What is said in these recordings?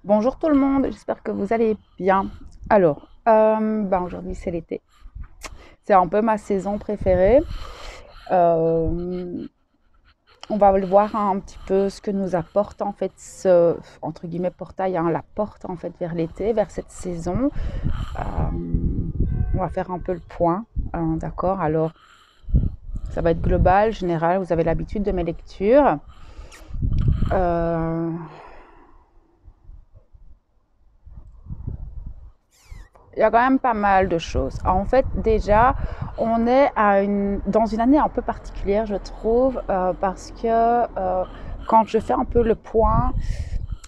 Bonjour tout le monde, j'espère que vous allez bien. Alors, aujourd'hui c'est l'été. C'est un peu ma saison préférée. Euh, on va le voir un petit peu ce que nous apporte en fait ce, entre guillemets, portail, hein, la porte en fait vers l'été, vers cette saison. On va faire un peu le point, d'accord? Alors, ça va être global, général, vous avez l'habitude de mes lectures. Euh, Il y a quand même pas mal de choses. En fait, déjà, on est dans une année un peu particulière, je trouve, parce que quand je fais un peu le point,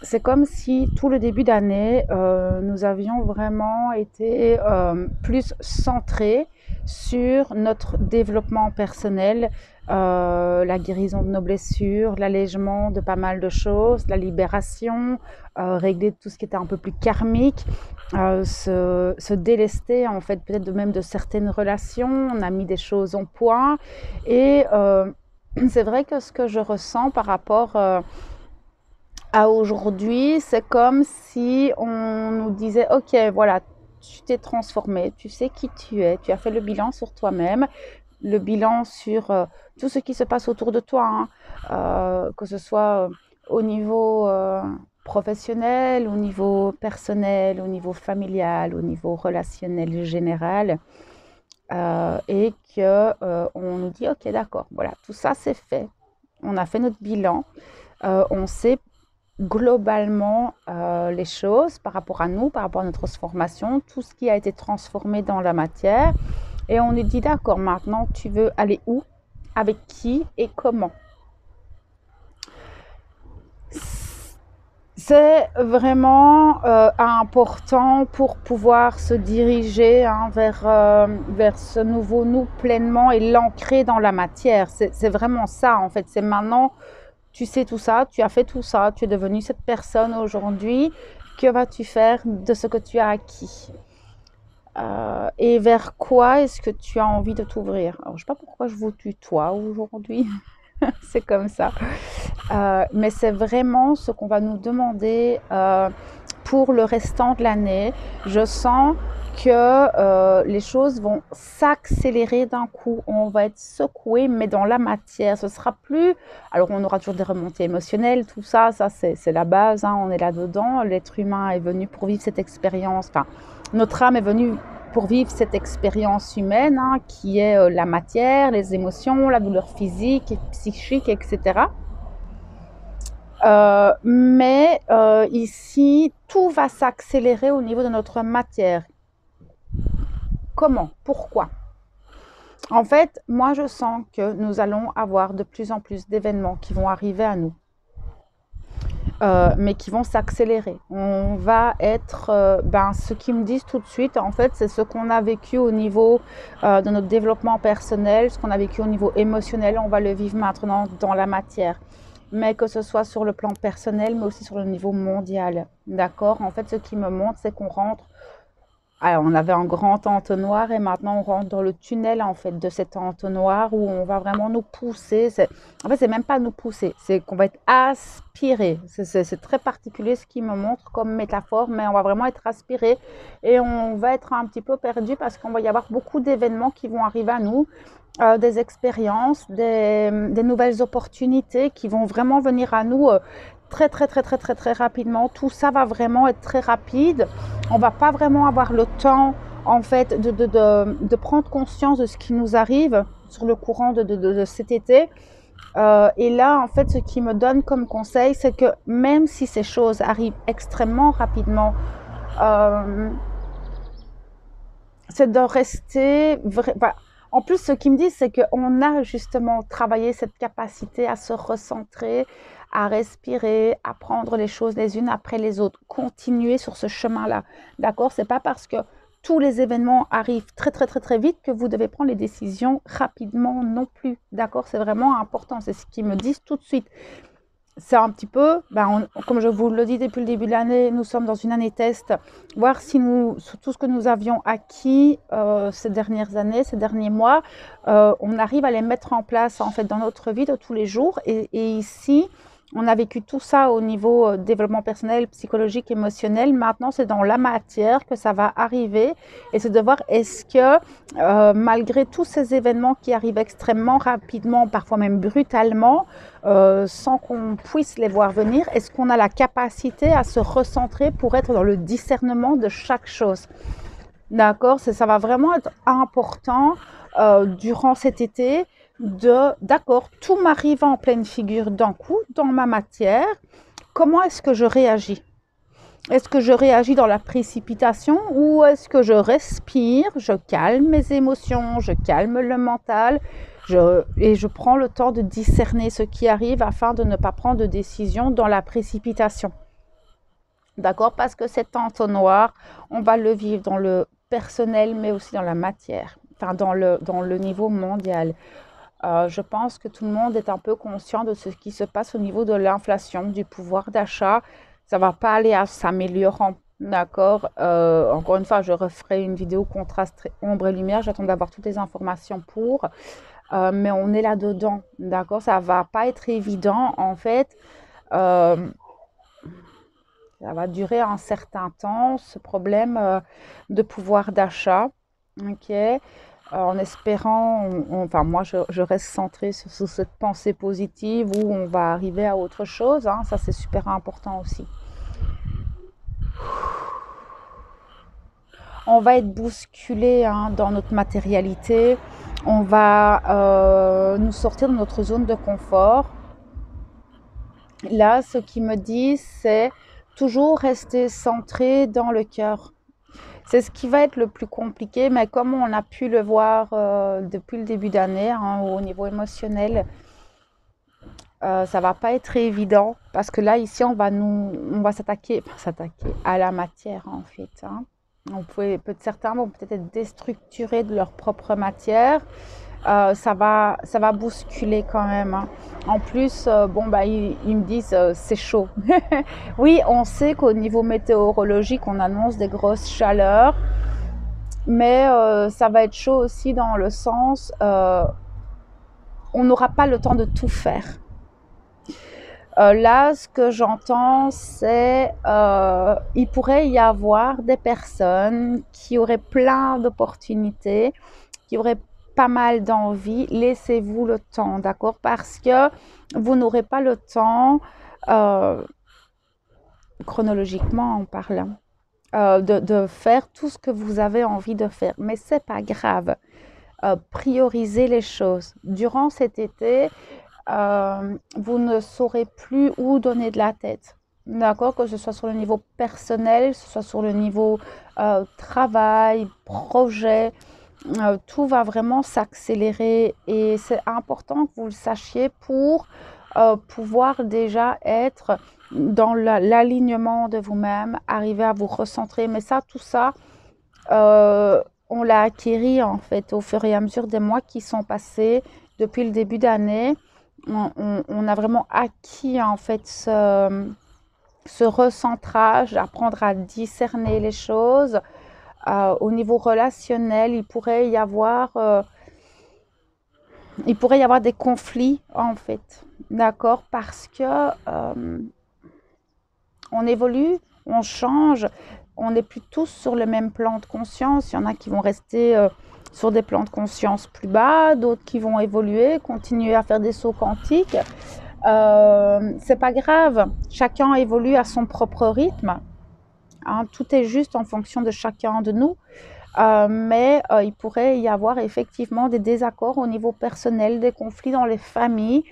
c'est comme si tout le début d'année, nous avions vraiment été plus centrés sur notre développement personnel, la guérison de nos blessures, l'allègement de pas mal de choses, la libération, régler tout ce qui était un peu plus karmique, se délester en fait peut-être même de certaines relations. On a mis des choses en point et c'est vrai que ce que je ressens par rapport à aujourd'hui, c'est comme si on nous disait, OK, voilà, tu t'es transformé, tu sais qui tu es, tu as fait le bilan sur toi-même, le bilan sur tout ce qui se passe autour de toi, hein, que ce soit au niveau professionnel, au niveau personnel, au niveau familial, au niveau relationnel général, et que on nous dit, OK, d'accord, voilà, tout ça c'est fait, on a fait notre bilan, on sait globalement les choses par rapport à nous, par rapport à notre transformation, tout ce qui a été transformé dans la matière. Et on nous dit, d'accord, maintenant, tu veux aller où, avec qui et comment. C'est vraiment important pour pouvoir se diriger vers ce nouveau nous pleinement et l'ancrer dans la matière. C'est vraiment ça, en fait. C'est maintenant, tu sais tout ça, tu as fait tout ça, tu es devenu cette personne aujourd'hui. Que vas-tu faire de ce que tu as acquis? Et vers quoi est-ce que tu as envie de t'ouvrir? Alors, je ne sais pas pourquoi je vous tutoie aujourd'hui. C'est comme ça. Mais c'est vraiment ce qu'on va nous demander pour le restant de l'année. Je sens que les choses vont s'accélérer d'un coup. On va être secoué, mais dans la matière. Ce sera plus. Alors, on aura toujours des remontées émotionnelles, tout ça, c'est la base. Hein, on est là-dedans. L'être humain est venu pour vivre cette expérience. Enfin, notre âme est venue pour vivre cette expérience humaine, hein, qui est la matière, les émotions, la douleur physique, psychique, etc. Mais ici, tout va s'accélérer au niveau de notre matière. Comment? Pourquoi? En fait, moi, je sens que nous allons avoir de plus en plus d'événements qui vont arriver à nous. Mais qui vont s'accélérer. On va être, ce qu'ils me disent tout de suite, en fait, c'est ce qu'on a vécu au niveau de notre développement personnel, ce qu'on a vécu au niveau émotionnel, on va le vivre maintenant dans la matière. Mais que ce soit sur le plan personnel, mais aussi sur le niveau mondial. D'accord? En fait, ce qui me montre, c'est qu'on rentre. Alors, on avait un grand entonnoir et maintenant on rentre dans le tunnel en fait de cet entonnoir où on va vraiment nous pousser. En fait, c'est même pas nous pousser, c'est qu'on va être aspiré. C'est très particulier ce qui me montre comme métaphore, mais on va vraiment être aspiré et on va être un petit peu perdu parce qu'on va y avoir beaucoup d'événements qui vont arriver à nous, des expériences, des nouvelles opportunités qui vont vraiment venir à nous très très très très très très rapidement. Tout ça va vraiment être très rapide. On va pas vraiment avoir le temps en fait de prendre conscience de ce qui nous arrive sur le courant de cet été. Et là, en fait, ce qui me donne comme conseil, c'est que même si ces choses arrivent extrêmement rapidement, c'est de rester en plus, ce qu'ils me disent, c'est qu'on a justement travaillé cette capacité à se recentrer, à respirer, à prendre les choses les unes après les autres, continuer sur ce chemin-là. D'accord? C'est pas parce que tous les événements arrivent très très très très vite que vous devez prendre les décisions rapidement non plus. D'accord? C'est vraiment important. C'est ce qu'ils me disent tout de suite. C'est un petit peu, comme je vous le dis depuis le début de l'année, nous sommes dans une année test, voir si sur tout ce que nous avions acquis ces dernières années, ces derniers mois, on arrive à les mettre en place en fait dans notre vie de tous les jours. Et ici, On a vécu tout ça au niveau développement personnel, psychologique, émotionnel. Maintenant, c'est dans la matière que ça va arriver et c'est de voir est-ce que malgré tous ces événements qui arrivent extrêmement rapidement, parfois même brutalement, sans qu'on puisse les voir venir, est-ce qu'on a la capacité à se recentrer pour être dans le discernement de chaque chose? D'accord, ça va vraiment être important durant cet été d'accord, tout m'arrive en pleine figure d'un coup dans ma matière. Comment est-ce que je réagis? Est-ce que je réagis dans la précipitation ou est-ce que je respire, je calme mes émotions, je calme le mental et je prends le temps de discerner ce qui arrive afin de ne pas prendre de décision dans la précipitation. D'accord? Parce que cet entonnoir, on va le vivre dans le personnel, mais aussi dans la matière, enfin dans le niveau mondial. Je pense que tout le monde est un peu conscient de ce qui se passe au niveau de l'inflation, du pouvoir d'achat. Ça ne va pas aller à s'améliorant, d'accord? Encore une fois, je referai une vidéo contraste ombre et lumière. J'attends d'avoir toutes les informations pour. Mais on est là-dedans, d'accord? Ça ne va pas être évident, en fait. Ça va durer un certain temps, ce problème de pouvoir d'achat, ok? En espérant, enfin moi je reste centrée sur cette pensée positive où on va arriver à autre chose, hein, ça c'est super important aussi. On va être bousculé hein, dans notre matérialité, on va nous sortir de notre zone de confort. Là, ce qui me dit, c'est toujours rester centré dans le cœur. C'est ce qui va être le plus compliqué, mais comme on a pu le voir depuis le début d'année, hein, au niveau émotionnel, ça va pas être évident parce que là, ici, on va s'attaquer à la matière en fait. Hein. Certains vont peut-être être déstructurés de leur propre matière. Ça va bousculer quand même. Hein. En plus, ils me disent c'est chaud. Oui, on sait qu'au niveau météorologique, on annonce des grosses chaleurs, mais ça va être chaud aussi dans le sens, on n'aura pas le temps de tout faire. Là, ce que j'entends, c'est il pourrait y avoir des personnes qui auraient plein d'opportunités, qui auraient pas mal d'envie. Laissez-vous le temps, d'accord? Parce que vous n'aurez pas le temps, chronologiquement en parlant, de faire tout ce que vous avez envie de faire. Mais c'est pas grave. Priorisez les choses. Durant cet été, vous ne saurez plus où donner de la tête. D'accord? Que ce soit sur le niveau personnel, que ce soit sur le niveau travail, projet, tout va vraiment s'accélérer et c'est important que vous le sachiez pour pouvoir déjà être dans l'alignement de vous-même, arriver à vous recentrer. Mais ça, tout ça, on l'a acquis en fait au fur et à mesure des mois qui sont passés depuis le début d'année. On a vraiment acquis en fait ce recentrage, apprendre à discerner les choses. Au niveau relationnel, il pourrait y avoir des conflits en fait, d'accord, parce que on évolue, on change, on n'est plus tous sur le même plan de conscience. Il y en a qui vont rester sur des plans de conscience plus bas, d'autres qui vont évoluer, continuer à faire des sauts quantiques. C'est pas grave, chacun évolue à son propre rythme. Hein, tout est juste en fonction de chacun de nous. Mais il pourrait y avoir effectivement des désaccords au niveau personnel, des conflits dans les familles.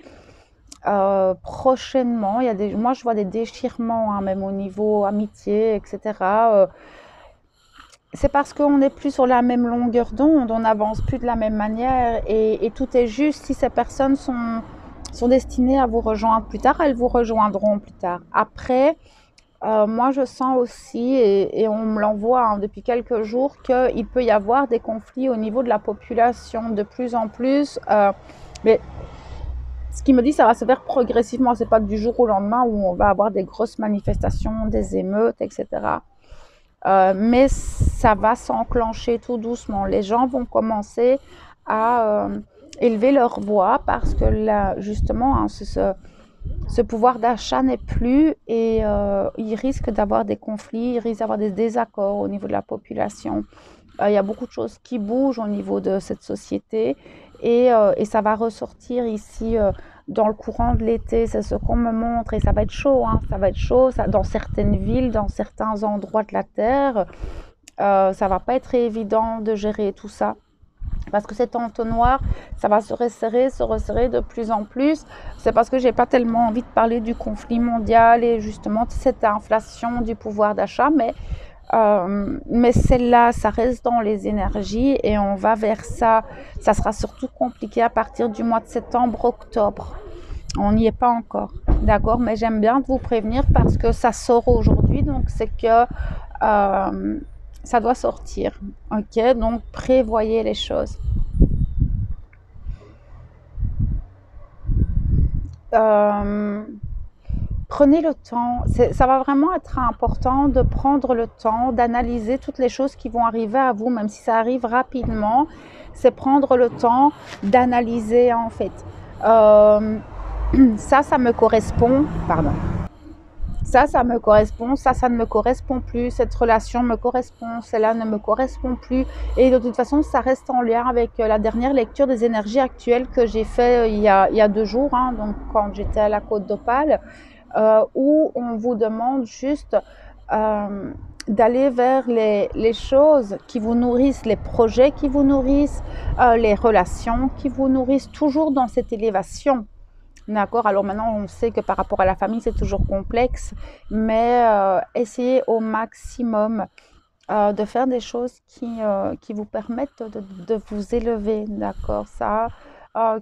Prochainement, moi je vois des déchirements, hein, même au niveau amitié, etc. C'est parce qu'on n'est plus sur la même longueur d'onde, on n'avance plus de la même manière et tout est juste. Si ces personnes sont destinées à vous rejoindre plus tard, elles vous rejoindront plus tard. Après, moi je sens aussi, et on me l'envoie hein, depuis quelques jours, qu'il peut y avoir des conflits au niveau de la population de plus en plus. Mais ce qui me dit, ça va se faire progressivement. C'est pas du jour au lendemain où on va avoir des grosses manifestations, des émeutes, etc. Mais ça va s'enclencher tout doucement. Les gens vont commencer à élever leur voix parce que là, justement, hein, ce pouvoir d'achat n'est plus et il risque d'avoir des conflits, il risque d'avoir des désaccords au niveau de la population. Il y a beaucoup de choses qui bougent au niveau de cette société et ça va ressortir ici dans le courant de l'été. C'est ce qu'on me montre et ça va être chaud, hein, ça va être chaud dans certaines villes, dans certains endroits de la Terre. Ça va pas être évident de gérer tout ça. Parce que cet entonnoir, ça va se resserrer de plus en plus. C'est parce que j'ai pas tellement envie de parler du conflit mondial et justement de cette inflation du pouvoir d'achat, mais celle-là, ça reste dans les énergies et on va vers ça. Ça sera surtout compliqué à partir du mois de septembre, octobre. On n'y est pas encore, d'accord? Mais j'aime bien vous prévenir parce que ça sort aujourd'hui, donc c'est que ça doit sortir, ok? Donc prévoyez les choses. Prenez le temps, ça va vraiment être important de prendre le temps d'analyser toutes les choses qui vont arriver à vous, même si ça arrive rapidement, c'est prendre le temps d'analyser en fait. Ça me correspond, pardon. Ça me correspond, ça ne me correspond plus, cette relation me correspond, celle-là ne me correspond plus. Et de toute façon, ça reste en lien avec la dernière lecture des énergies actuelles que j'ai fait il y a 2 jours, hein, donc quand j'étais à la Côte d'Opale, où on vous demande juste d'aller vers les choses qui vous nourrissent, les projets qui vous nourrissent, les relations qui vous nourrissent, toujours dans cette élévation. D'accord, alors maintenant on sait que par rapport à la famille c'est toujours complexe, mais essayez au maximum de faire des choses qui vous permettent de vous élever, d'accord, ça,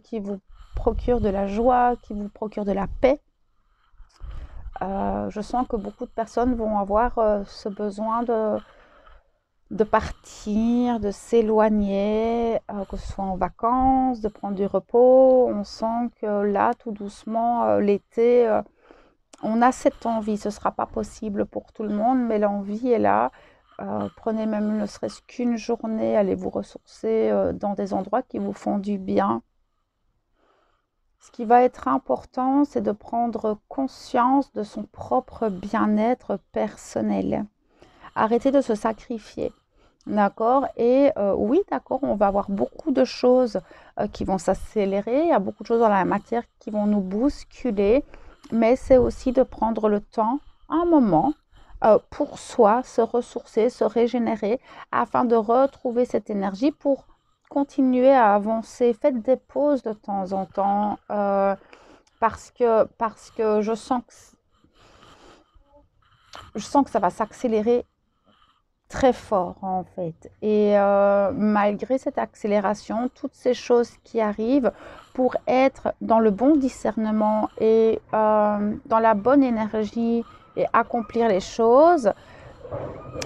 qui vous procure de la joie, qui vous procure de la paix. Je sens que beaucoup de personnes vont avoir ce besoin de partir, de s'éloigner, que ce soit en vacances, de prendre du repos. On sent que là, tout doucement, l'été, on a cette envie. Ce ne sera pas possible pour tout le monde, mais l'envie est là. Prenez même ne serait-ce qu'une journée, allez vous ressourcer dans des endroits qui vous font du bien. Ce qui va être important, c'est de prendre conscience de son propre bien-être personnel. Arrêtez de se sacrifier. D'accord? Et oui, d'accord, on va avoir beaucoup de choses qui vont s'accélérer. Il y a beaucoup de choses dans la matière qui vont nous bousculer. Mais c'est aussi de prendre le temps, un moment, pour soi, se ressourcer, se régénérer, afin de retrouver cette énergie pour continuer à avancer. Faites des pauses de temps en temps parce que je sens que ça va s'accélérer très fort en fait. Et malgré cette accélération, toutes ces choses qui arrivent, pour être dans le bon discernement et dans la bonne énergie et accomplir les choses,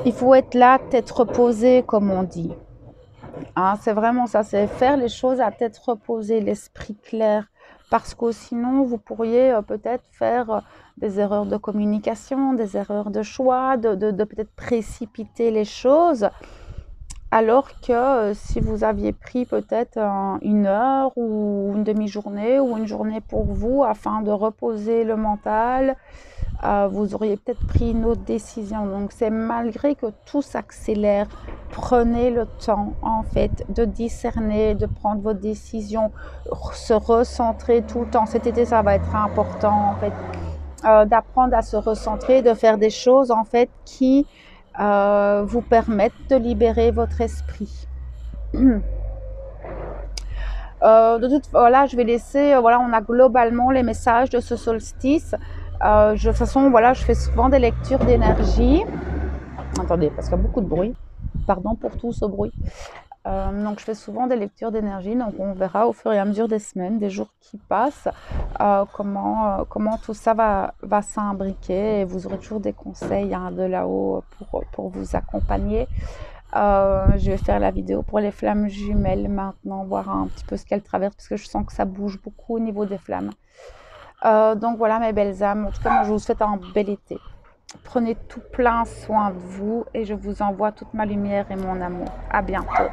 il faut être là, tête reposée comme on dit. Hein, c'est vraiment ça, c'est faire les choses à tête reposée, l'esprit clair. Parce que sinon, vous pourriez peut-être faire des erreurs de communication, des erreurs de choix, de peut-être précipiter les choses. Alors que si vous aviez pris peut-être 1 heure ou une demi-journée ou une journée pour vous afin de reposer le mental, vous auriez peut-être pris une autre décision. Donc c'est malgré que tout s'accélère, prenez le temps en fait de discerner, de prendre vos décisions, se recentrer tout le temps. Cet été ça va être important en fait, d'apprendre à se recentrer, de faire des choses en fait qui vous permettent de libérer votre esprit. Voilà, je vais laisser, voilà, on a globalement les messages de ce solstice. De toute façon, voilà, je fais souvent des lectures d'énergie. Attendez, parce qu'il y a beaucoup de bruit. Pardon pour tout ce bruit. Donc, je fais souvent des lectures d'énergie. Donc, on verra au fur et à mesure des semaines, des jours qui passent, comment tout ça va s'imbriquer. Et vous aurez toujours des conseils de là-haut pour vous accompagner. Je vais faire la vidéo pour les flammes jumelles maintenant, voir un petit peu ce qu'elles traversent, parce que je sens que ça bouge beaucoup au niveau des flammes. Donc voilà mes belles âmes, en tout cas moi je vous souhaite un bel été. Prenez tout plein soin de vous et je vous envoie toute ma lumière et mon amour. À bientôt.